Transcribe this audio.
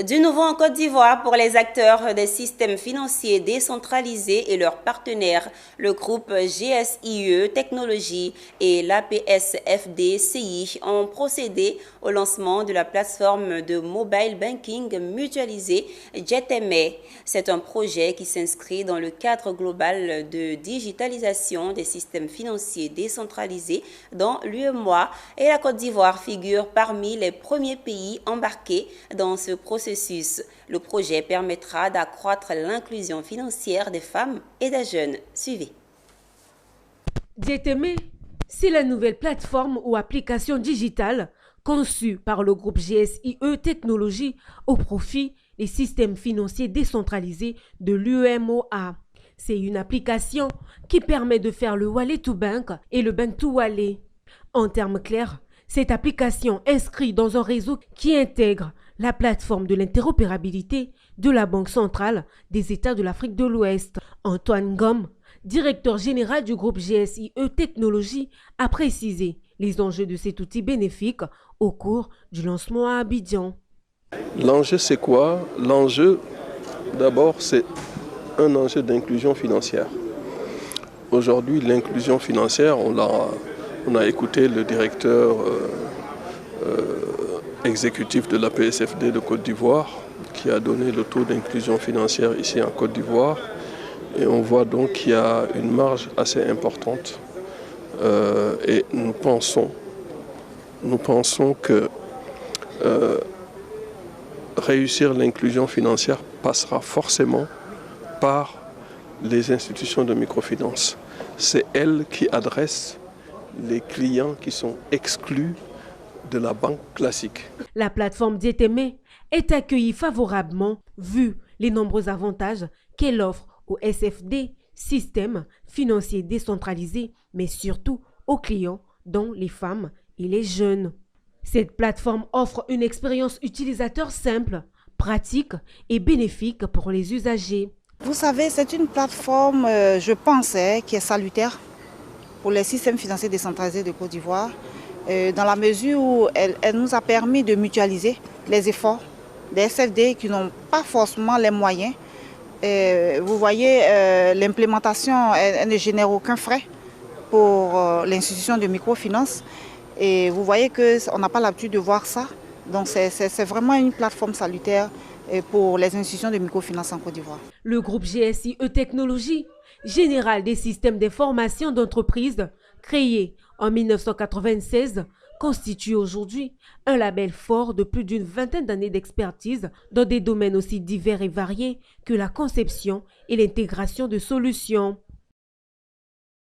Du nouveau en Côte d'Ivoire pour les acteurs des systèmes financiers décentralisés et leurs partenaires, le groupe GSIE Technologies et l'APSFDCI ont procédé au lancement de la plateforme de mobile banking mutualisé JetMA. C'est un projet qui s'inscrit dans le cadre global de digitalisation des systèmes financiers décentralisés dont l'UEMOA et la Côte d'Ivoire figurent parmi les premiers pays embarqués dans ce processus. Le projet permettra d'accroître l'inclusion financière des femmes et des jeunes. Suivez. JetMA, c'est la nouvelle plateforme ou application digitale conçue par le groupe GSIE Technologies au profit des systèmes financiers décentralisés de l'UEMOA. C'est une application qui permet de faire le wallet to bank et le bank to wallet. En termes clairs, cette application inscrit dans un réseau qui intègre la plateforme de l'interopérabilité de la Banque centrale des États de l'Afrique de l'Ouest. Antoine Gomme, directeur général du groupe GSIE Technologies, a précisé les enjeux de cet outil bénéfique au cours du lancement à Abidjan. L'enjeu, c'est quoi? L'enjeu, d'abord, c'est un enjeu d'inclusion financière. Aujourd'hui, l'inclusion financière, on a écouté le directeur exécutif de la PSFD de Côte d'Ivoire qui a donné le taux d'inclusion financière ici en Côte d'Ivoire. Et on voit donc qu'il y a une marge assez importante. Et nous pensons que réussir l'inclusion financière passera forcément par les institutions de microfinance. C'est elles qui adressent les clients qui sont exclus de la banque classique. La plateforme JetMA est accueillie favorablement vu les nombreux avantages qu'elle offre aux SFD, systèmes financiers décentralisés, mais surtout aux clients, dont les femmes et les jeunes. Cette plateforme offre une expérience utilisateur simple, pratique et bénéfique pour les usagers. Vous savez, c'est une plateforme, je pense, qui est salutaire pour les systèmes financiers décentralisés de Côte d'Ivoire, dans la mesure où elle nous a permis de mutualiser les efforts des SFD qui n'ont pas forcément les moyens. Vous voyez, l'implémentation elle ne génère aucun frais pour l'institution de microfinance. Et vous voyez qu'on n'a pas l'habitude de voir ça. Donc c'est vraiment une plateforme salutaire pour les institutions de microfinance en Côte d'Ivoire. Le groupe GSIE Technologies, général des systèmes d'information d'entreprise, créé en 1996, constitue aujourd'hui un label fort de plus d'une vingtaine d'années d'expertise dans des domaines aussi divers et variés que la conception et l'intégration de solutions.